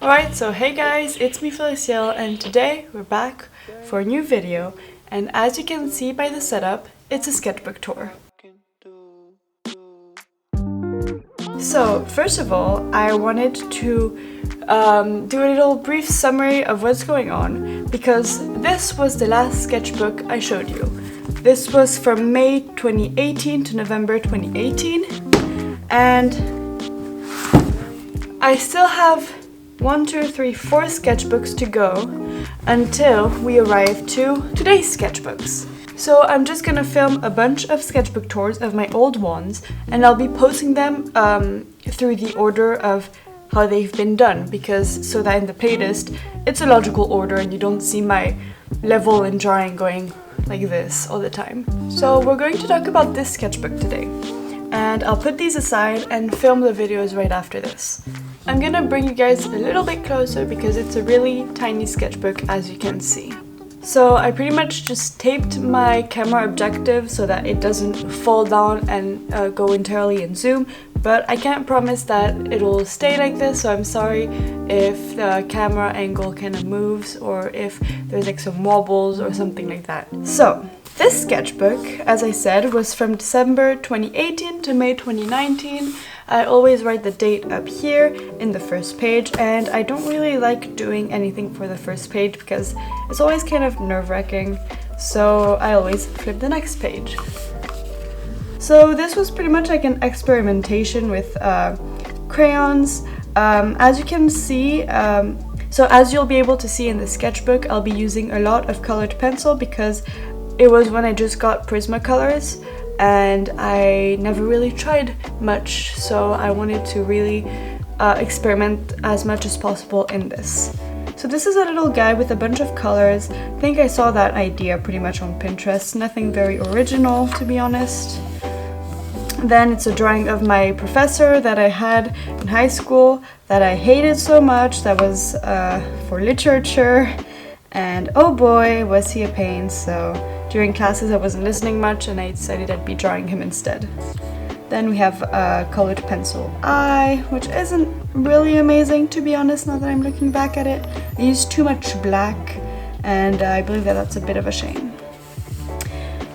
Alright, so hey guys, it's me Feliciel, and today we're back for a new video, and as you can see by the setup, it's a sketchbook tour. So first of all, I wanted to do a little brief summary of what's going on, because this was the last sketchbook I showed you. This was from May 2018 to November 2018, and I still have 4 sketchbooks to go until we arrive to today's sketchbooks. So I'm just gonna film a bunch of sketchbook tours of my old ones, and I'll be posting them through the order of how they've been done, because so that in the playlist it's a logical order and you don't see my level in drawing going like this all the time. So we're going to talk about this sketchbook today, and I'll put these aside and film the videos right after this. I'm gonna bring you guys a little bit closer because it's a really tiny sketchbook, as you can see. So I pretty much just taped my camera objective so that it doesn't fall down and go entirely in zoom, but I can't promise that it'll stay like this, so I'm sorry if the camera angle kind of moves or if there's like some wobbles or something like that. So this sketchbook, as I said, was from December 2018 to May 2019. I always write the date up here in the first page, and I don't really like doing anything for the first page because it's always kind of nerve-wracking, so I always flip the next page. So this was pretty much like an experimentation with crayons. As you can see, so as you'll be able to see in the sketchbook, I'll be using a lot of colored pencil because it was when I just got Prismacolors and I never really tried much, so I wanted to really experiment as much as possible in this. So this is a little guy with a bunch of colors. I think I saw that idea pretty much on Pinterest, nothing very original to be honest. Then it's a drawing of my professor that I had in high school that I hated so much, that was for literature, and oh boy was he a pain, so during classes I wasn't listening much and I decided I'd be drawing him instead. Then we have a colored pencil eye, which isn't really amazing to be honest now that I'm looking back at it. I used too much black and I believe that that's a bit of a shame.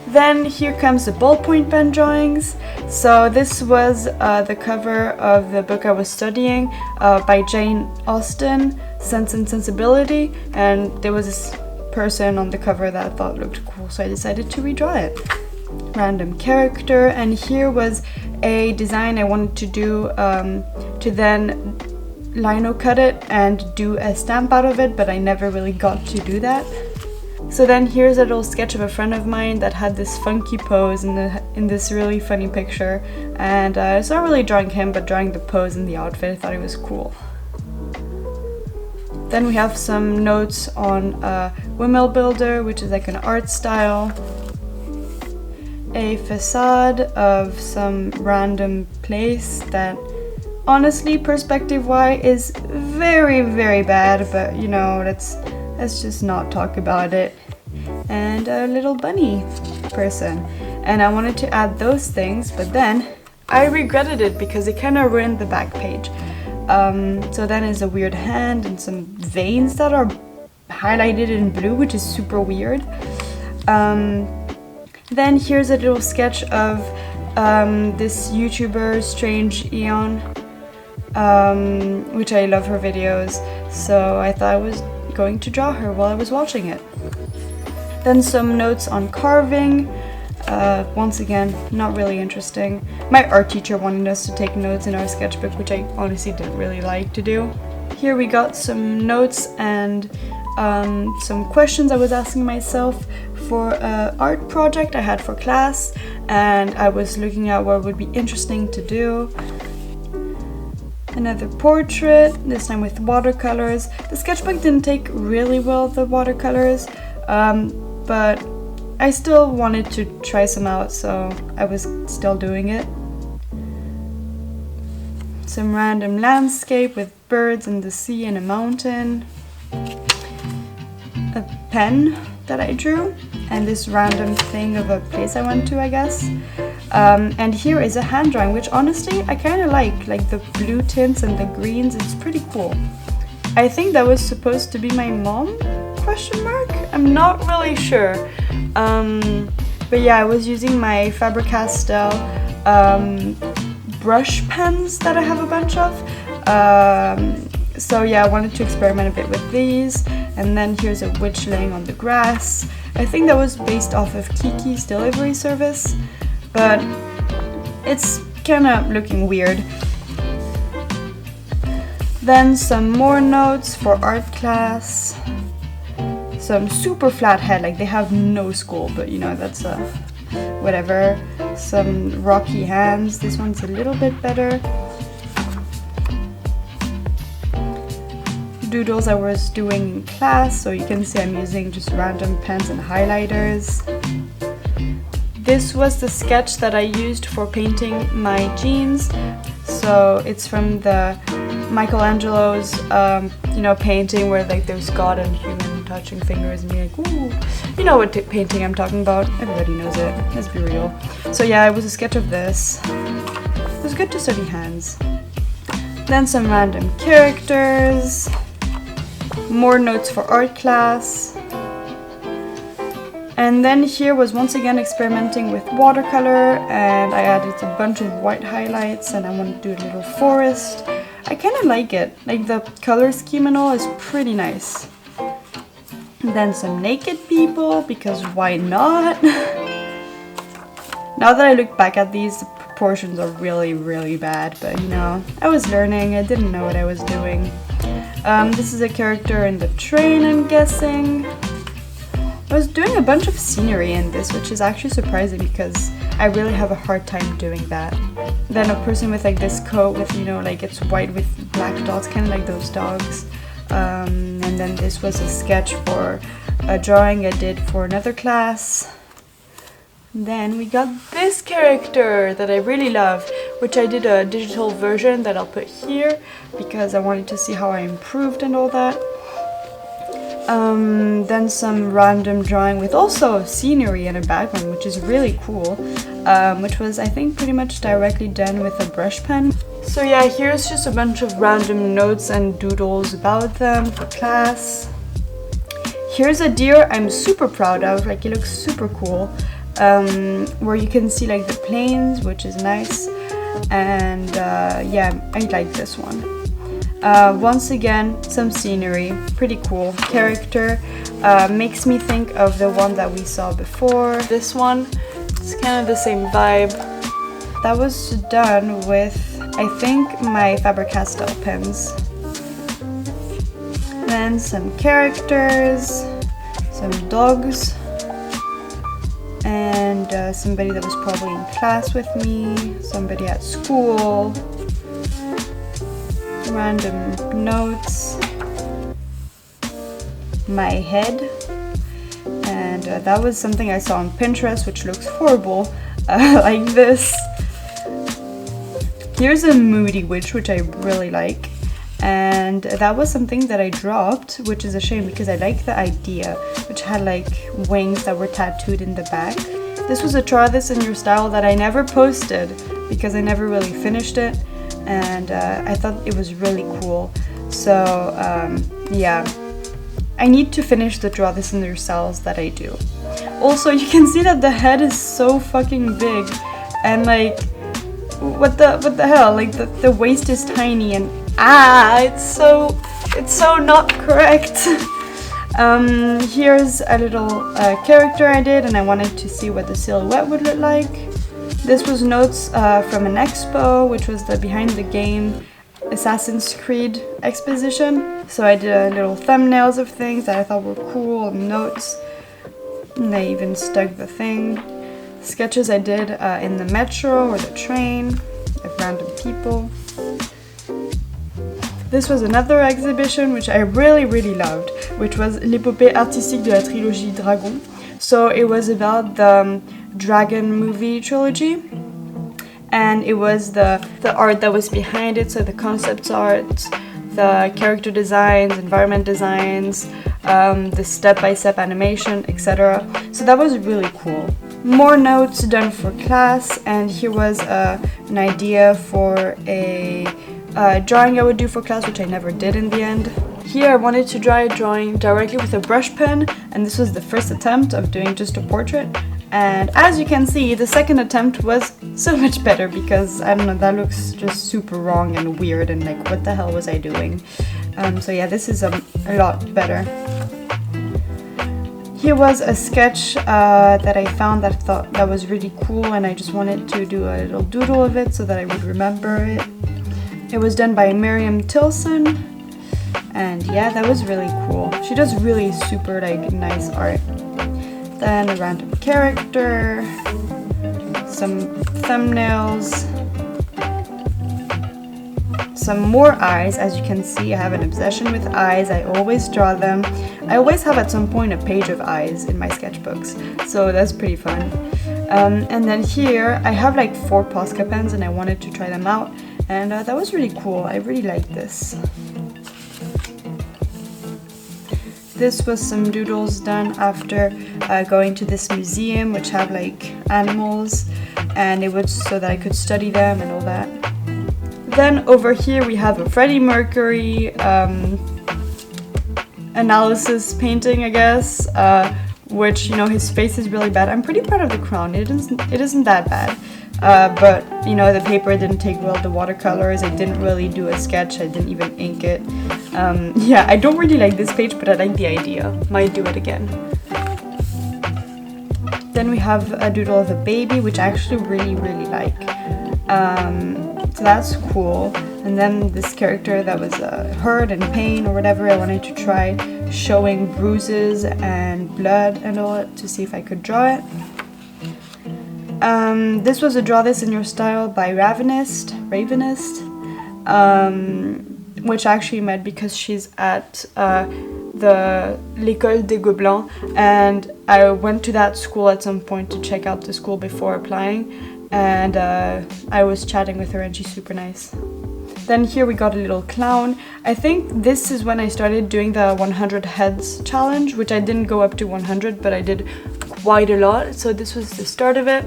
Then here comes the ballpoint pen drawings. So this was the cover of the book I was studying by Jane Austen, Sense and Sensibility, and there was this person on the cover that I thought looked cool, so I decided to redraw it. Random character, and here was a design I wanted to do to then lino cut it and do a stamp out of it, but I never really got to do that. So then here's a little sketch of a friend of mine that had this funky pose in this really funny picture, and it's not really drawing him but drawing the pose and the outfit. I thought it was cool. Then we have some notes on Windmill Builder, which is like an art style. A facade of some random place that honestly, perspective-wise, is very, very bad, but you know, let's just not talk about it. And a little bunny person. And I wanted to add those things, but then I regretted it because it kind of ruined the back page. So then is a weird hand and some veins that are highlighted in blue, which is super weird. Then here's a little sketch of this YouTuber, Strange Aeon, which I love her videos, so I thought I was going to draw her while I was watching it. Then some notes on carving. Once again, not really interesting. My art teacher wanted us to take notes in our sketchbook, which I honestly didn't really like to do. Here we got some notes and some questions I was asking myself for an art project I had for class, and I was looking at what would be interesting to do. Another portrait, this time with watercolors. The sketchbook didn't take really well the watercolors, but I still wanted to try some out, so I was still doing it. Some random landscape with birds and the sea and a mountain. A pen that I drew, and this random thing of a place I went to, I guess. And here is a hand drawing, which honestly I kind of like the blue tints and the greens. It's pretty cool. I think that was supposed to be my mom, question mark? I'm not really sure. But yeah, I was using my Faber-Castell brush pens that I have a bunch of. So yeah, I wanted to experiment a bit with these. And then here's a witch laying on the grass. I think that was based off of Kiki's delivery service, but it's kind of looking weird. Then some more notes for art class. Some super flat head, like they have no skull, but you know, that's whatever. Some rocky hands. This one's a little bit better. Doodles I was doing in class, so you can see I'm using just random pens and highlighters. This was the sketch that I used for painting my jeans. So it's from the Michelangelo's you know, painting where like there's God and human touching fingers and being like, ooh, you know what painting I'm talking about. Everybody knows it. Let's be real. So yeah, it was a sketch of this. It was good to study hands. Then some random characters. More notes for art class. And then here was once again experimenting with watercolor, and I added a bunch of white highlights and I wanted to do a little forest. I kind of like it, like the color scheme and all is pretty nice. And then some naked people, because why not? Now that I look back at these, the proportions are really, really bad, but you know, I was learning, I didn't know what I was doing. This is a character in the train, I'm guessing. I was doing a bunch of scenery in this, which is actually surprising because I really have a hard time doing that. Then a person with like this coat with, you know, like it's white with black dots, kind of like those dogs. And then this was a sketch for a drawing I did for another class. Then we got this character that I really love, which I did a digital version that I'll put here because I wanted to see how I improved and all that. Then some random drawing with also scenery and a background, which is really cool, which was I think pretty much directly done with a brush pen. So yeah, here's just a bunch of random notes and doodles about them for class. Here's a deer I'm super proud of, like it looks super cool, where you can see like the planes, which is nice, and yeah, I like this one. Once again, some scenery, pretty cool. Character makes me think of the one that we saw before. This one, it's kind of the same vibe. That was done with, I think, my Faber-Castell pens. Then some characters, some dogs, and somebody that was probably in class with me, somebody at school. Random notes, my head, and that was something I saw on Pinterest, which looks horrible, like this. Here's a moody witch, which I really like, and that was something that I dropped, which is a shame because I like the idea, which had like wings that were tattooed in the back. This was a try this in your style that I never posted because I never really finished it. And I thought it was really cool. So yeah, I need to finish the draw this in your cells that I do. Also, you can see that the head is so fucking big, and like what the hell, like the waist is tiny, and it's so not correct. Here's a little character I did, and I wanted to see what the silhouette would look like. This was notes from an expo, which was the Behind the Game Assassin's Creed exposition. So I did little thumbnails of things that I thought were cool, and notes. And I even stuck the thing. Sketches I did in the metro or the train of random people. This was another exhibition which I really, really loved, which was l'épopée artistique de la trilogie Dragon. So it was about the Dragon movie trilogy, and it was the art that was behind it, so the concept art, the character designs, environment designs, the step-by-step animation, etc. So that was really cool. More notes done for class, and here was an idea for a drawing I would do for class, which I never did in the end. Here I wanted to try drawing directly with a brush pen, and this was the first attempt of doing just a portrait. And as you can see, the second attempt was so much better because, I don't know, that looks just super wrong and weird and like, what the hell was I doing? So yeah, this is a lot better. Here was a sketch that I found that I thought that was really cool, and I just wanted to do a little doodle of it so that I would remember it. It was done by Myriam Tillson, and yeah, that was really cool. She does really super like nice art. Then a random character, some thumbnails, some more eyes. As you can see, I have an obsession with eyes. I always draw them. I always have at some point a page of eyes in my sketchbooks, so that's pretty fun. And then here I have like 4 Posca pens, and I wanted to try them out, and that was really cool. I really liked this. This was some doodles done after going to this museum which have like animals, and it was so that I could study them and all that. Then over here we have a Freddie Mercury analysis painting, I guess, which, you know, his face is really bad. I'm pretty proud of the crown. It isn't that bad. But, you know, the paper didn't take well the watercolors. I didn't really do a sketch. I didn't even ink it. Yeah, I don't really like this page, but I like the idea. Might do it again. Then we have a doodle of a baby, which I actually really like. So that's cool. And then this character that was hurt and pain or whatever, I wanted to try showing bruises and blood and all that to see if I could draw it. This was a Draw This in Your Style by Ravenist, which I actually met because she's at the L'École des Gobelins, and I went to that school at some point to check out the school before applying, and I was chatting with her and she's super nice. Then here we got a little clown. I think this is when I started doing the 100 heads challenge, which I didn't go up to 100, but I did quite a lot, so this was the start of it.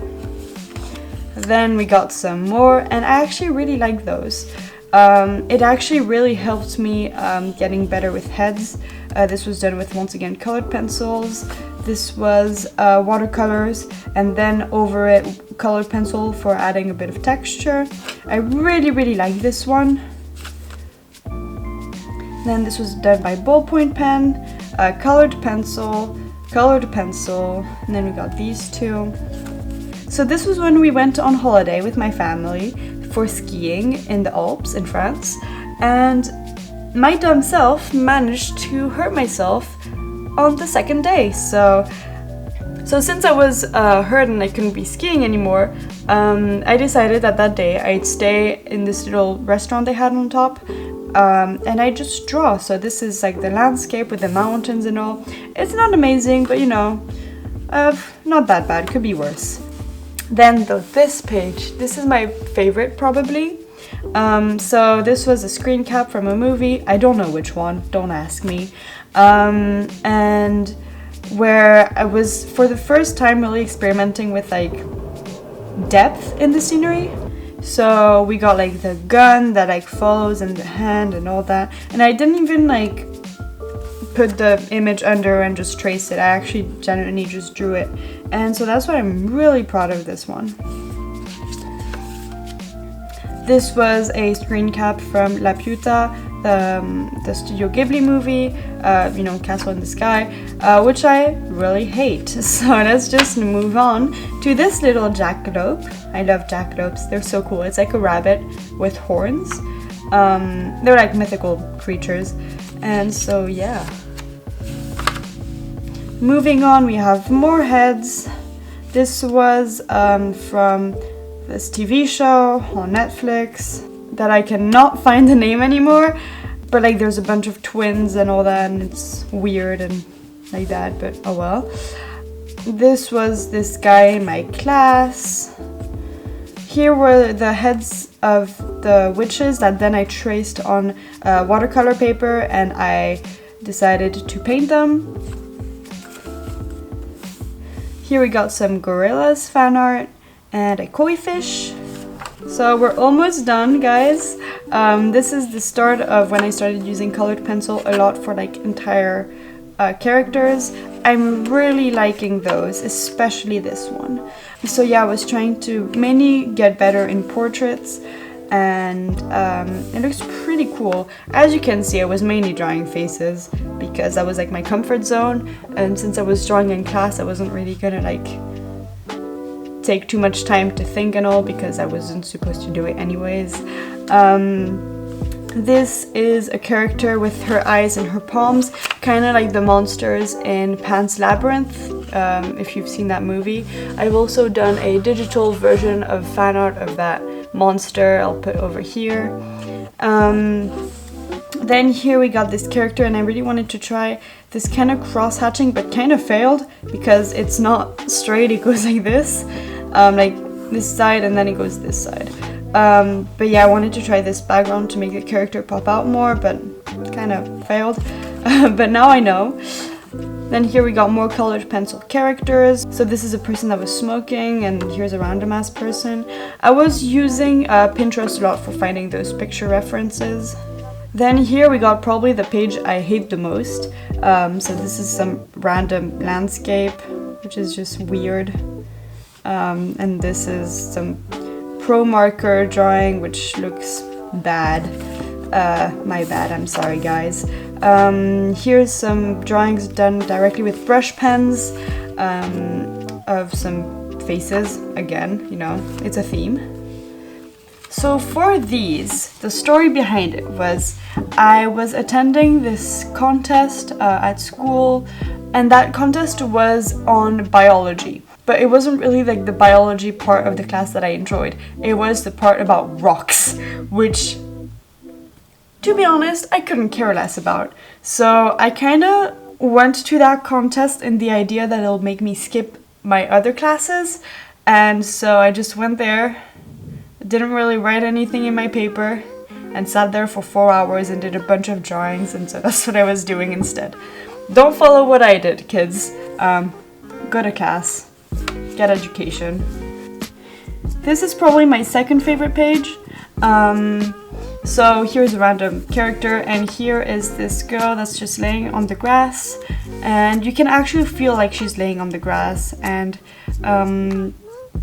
Then we got some more, and I actually really like those. It actually really helped me getting better with heads. This was done with, once again, colored pencils. This was watercolors, and then over it colored pencil for adding a bit of texture. I really like this one. Then this was done by ballpoint pen, colored pencil, and then we got these two. So this was when we went on holiday with my family for skiing in the Alps in France, and my dumb self managed to hurt myself on the second day. So since I was hurt and I couldn't be skiing anymore, I decided that day I'd stay in this little restaurant they had on top, and I just draw. So this is like the landscape with the mountains and all. It's not amazing, but you know, not that bad, could be worse. Then this page, this is my favorite probably. So this was a screen cap from a movie, I don't know which one, don't ask me, and where I was for the first time really experimenting with like depth in the scenery. So we got like the gun that like follows and the hand and all that, and I didn't even like put the image under and just trace it. I actually genuinely just drew it, and so that's why I'm really proud of this one. This was a screen cap from La Piuta, the Studio Ghibli movie, you know, Castle in the Sky, which I really hate. So let's just move on to this little jackalope. I love jackalopes, they're so cool. It's like a rabbit with horns. They're like mythical creatures, and so yeah. Moving on, we have more heads. This was from this TV show on Netflix that I cannot find the name anymore, but like there's a bunch of twins and all that, and it's weird and like that, but oh well. This was this guy in my class. Here were the heads of the witches that then I traced on watercolor paper, and I decided to paint them. Here we got some gorillas fan art and a koi fish. So we're almost done, guys. This is the start of when I started using colored pencil a lot for like entire characters. I'm really liking those, especially this one. So yeah, I was trying to mainly get better in portraits, and it looks pretty cool. As you can see, I was mainly drawing faces because that was like my comfort zone, and since I was drawing in class, I wasn't really gonna like take too much time to think and all because I wasn't supposed to do it anyways. This is a character with her eyes and her palms, kind of like the monsters in Pan's Labyrinth, if you've seen that movie. I've also done a digital version of fan art of that monster, I'll put over here. Then here we got this character, and I really wanted to try this kind of cross-hatching, but kind of failed because it's not straight, it goes like this. Like this side and then it goes this side. But yeah, I wanted to try this background to make the character pop out more, but kind of failed. But now I know. Then here we got more colored pencil characters. So this is a person that was smoking, and here's a random ass person. I was using Pinterest a lot for finding those picture references. Then here we got probably the page I hate the most. So this is some random landscape, which is just weird. And this is some pro marker drawing, which looks bad. My bad, I'm sorry guys. Here's some drawings done directly with brush pens of some faces. Again, you know, it's a theme. So for these, the story behind it was I was attending this contest at school, and that contest was on biology. But it wasn't really like the biology part of the class that I enjoyed. It was the part about rocks, which, to be honest, I couldn't care less about. So I kind of went to that contest in the idea that it'll make me skip my other classes. And so I just went there, didn't really write anything in my paper, and sat there for 4 hours and did a bunch of drawings. And so that's what I was doing instead. Don't follow what I did, kids. Go to class. Get education. This is probably my second favorite page. So here's a random character, and here is this girl that's just laying on the grass, and you can actually feel like she's laying on the grass, and I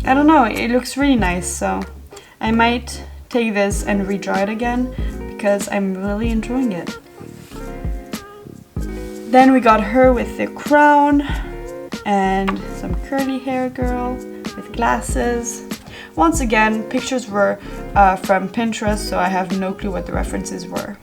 don't know, it looks really nice, so I might take this and redraw it again because I'm really enjoying it. Then we got her with the crown, and some curly hair girl with glasses. Once again, pictures were from Pinterest, so I have no clue what the references were.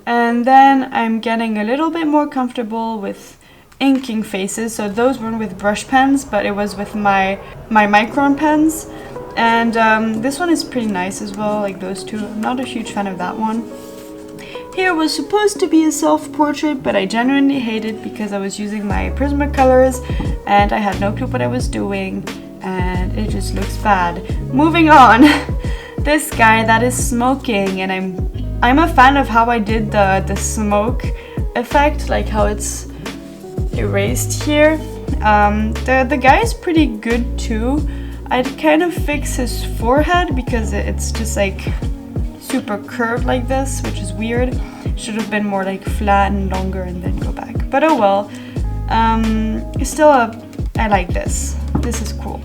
And then I'm getting a little bit more comfortable with inking faces. So those weren't with brush pens, but it was with my micron pens. And this one is pretty nice as well, like those two. I'm not a huge fan of that one. Here was supposed to be a self-portrait, but I genuinely hate it because I was using my Prismacolors and I had no clue what I was doing, and it just looks bad. Moving on, this guy that is smoking, and I'm a fan of how I did the smoke effect, like how it's erased here. The guy is pretty good too. I'd kind of fix his forehead because it's just like super curved like this, which is weird. Should have been more like flat and longer and then go back, but oh well. I like this. This is cool.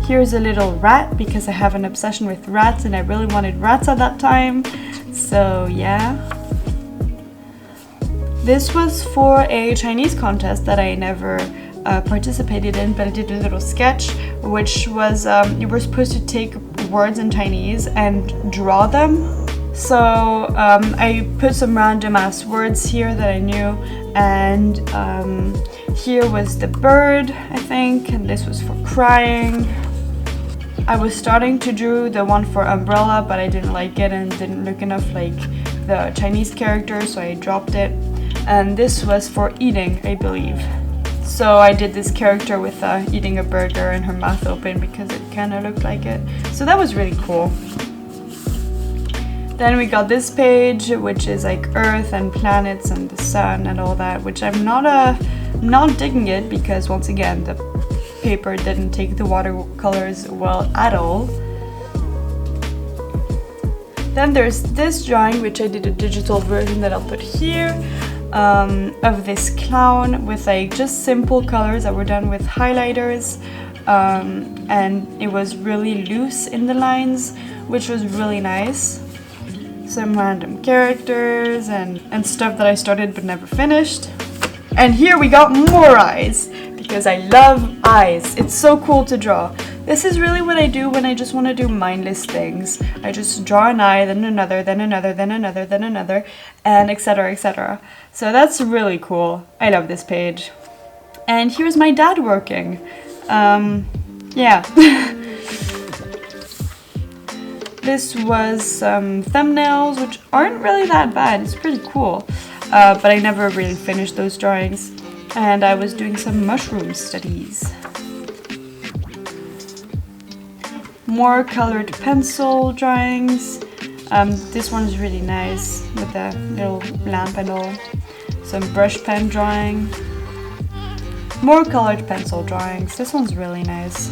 Here's a little rat because I have an obsession with rats and I really wanted rats at that time, so yeah. This was for a Chinese contest that I never participated in, but I did a little sketch, which was you were supposed to take words in Chinese and draw them. So I put some random ass words here that I knew, and here was the bird, I think, and this was for crying. I was starting to do the one for umbrella, but I didn't like it and didn't look enough like the Chinese character, so I dropped it. And this was for eating, I believe. So I did this character with eating a burger and her mouth open because it kind of looked like it. So that was really cool. Then we got this page, which is like Earth and planets and the sun and all that, which I'm not digging it because once again the paper didn't take the watercolors well at all. Then there's this drawing, which I did a digital version that I'll put here, of this clown with like just simple colors that were done with highlighters, and it was really loose in the lines, which was really nice. Some random characters and stuff that I started but never finished. And here we got more eyes, because I love eyes. It's so cool to draw. This is really what I do when I just want to do mindless things. I just draw an eye, then another, then another, then another, then another, and etc, etc. So that's really cool. I love this page. And here's my dad working. Yeah. This was some thumbnails, which aren't really that bad. It's pretty cool. But I never really finished those drawings. And I was doing some mushroom studies. More colored pencil drawings. This one is really nice with the little lamp and all. Some brush pen drawing. More colored pencil drawings. This one's really nice.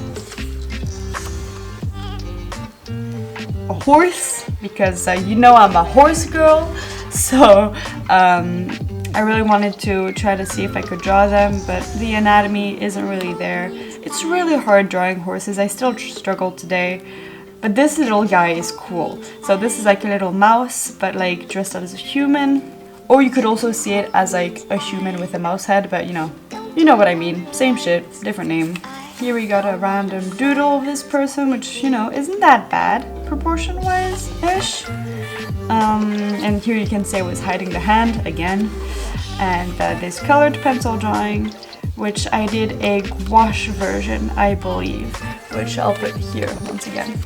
A horse, because you know I'm a horse girl, so I really wanted to try to see if I could draw them, but the anatomy isn't really there. It's really hard drawing horses. I still struggle today, but this little guy is cool. So this is like a little mouse, but like dressed as a human, or you could also see it as like a human with a mouse head, but you know what I mean. Same shit, different name. Here we got a random doodle of this person, which, you know, isn't that bad, proportion-wise-ish. And here you can say I was hiding the hand, again. And this colored pencil drawing, which I did a gouache version, I believe, which I'll put here once again.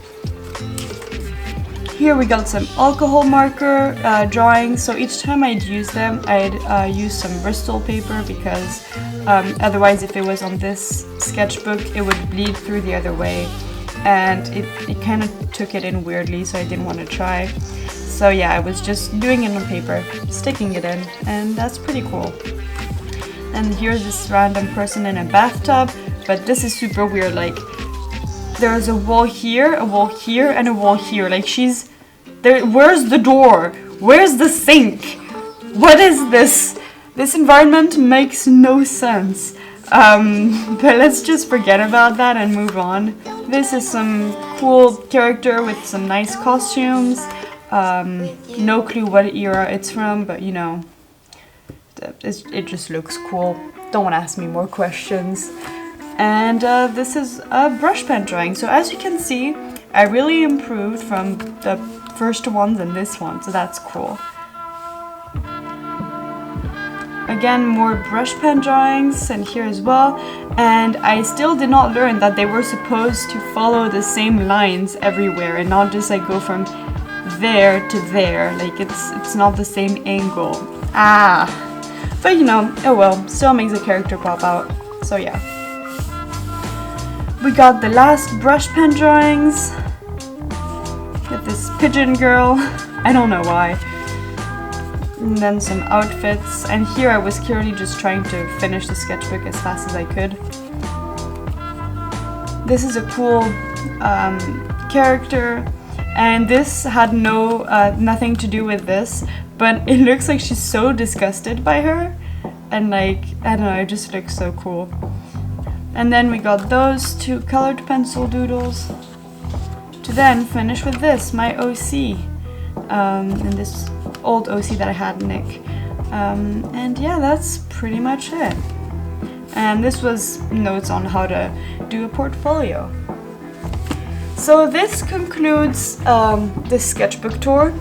Here we got some alcohol marker drawings, so each time I'd use them, I'd use some Bristol paper, because otherwise if it was on this sketchbook, it would bleed through the other way, and it kind of took it in weirdly, so I didn't want to try. So yeah, I was just doing it on paper, sticking it in, and that's pretty cool. And here's this random person in a bathtub, but this is super weird, like there's a wall here, and a wall here, like she's there. Where's the door? Where's the sink? What is this? This environment makes no sense. But let's just forget about that and move on. This is some cool character with some nice costumes. No clue what era it's from, but you know, it just looks cool. Don't want to ask me more questions. And this is a brush pen drawing. So as you can see, I really improved from the first ones and this one, so that's cool. Again, more brush pen drawings, and here as well. And I still did not learn that they were supposed to follow the same lines everywhere and not just like go from there to there. Like it's not the same angle. But you know, oh well, still makes a character pop out. So yeah. We got the last brush pen drawings with this pigeon girl. I don't know why. And then some outfits. And here I was clearly just trying to finish the sketchbook as fast as I could. This is a cool character. And this had nothing to do with this, but it looks like she's so disgusted by her. And like, I don't know, it just looks so cool. And then we got those two colored pencil doodles to then finish with this, my OC, and this old OC that I had, Nick. And yeah, that's pretty much it. And this was notes on how to do a portfolio. So this concludes this sketchbook tour.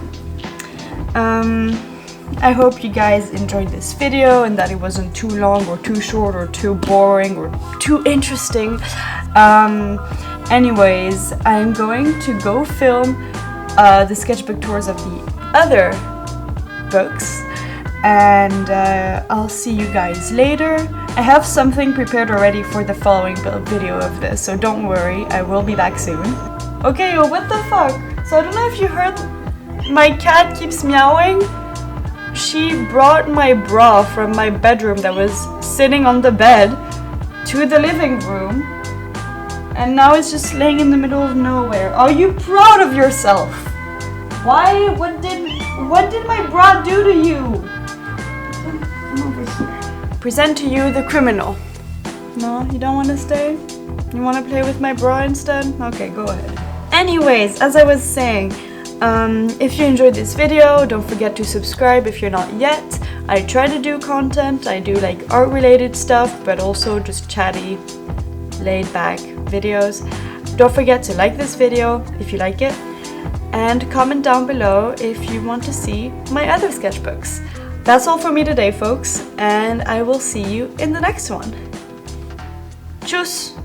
I hope you guys enjoyed this video and that it wasn't too long or too short or too boring or too interesting. Anyways, I'm going to go film the sketchbook tours of the other books, and I'll see you guys later. I have something prepared already for the following video of this, so don't worry, I will be back soon. Okay, yo, what the fuck? So I don't know if you heard, my cat keeps meowing. She brought my bra from my bedroom that was sitting on the bed to the living room, and now it's just laying in the middle of nowhere. Are you proud of yourself? Why? What did my bra do to you? Come over here. Present to you the criminal. No, you don't want to stay? You want to play with my bra instead? Okay, go ahead. Anyways, as I was saying, if you enjoyed this video, don't forget to subscribe if you're not yet. I try to do content. I do like art related stuff, but also just chatty, laid back videos. Don't forget to like this video if you like it, and comment down below if you want to see my other sketchbooks. That's all for me today, folks, and I will see you in the next one. Tschüss!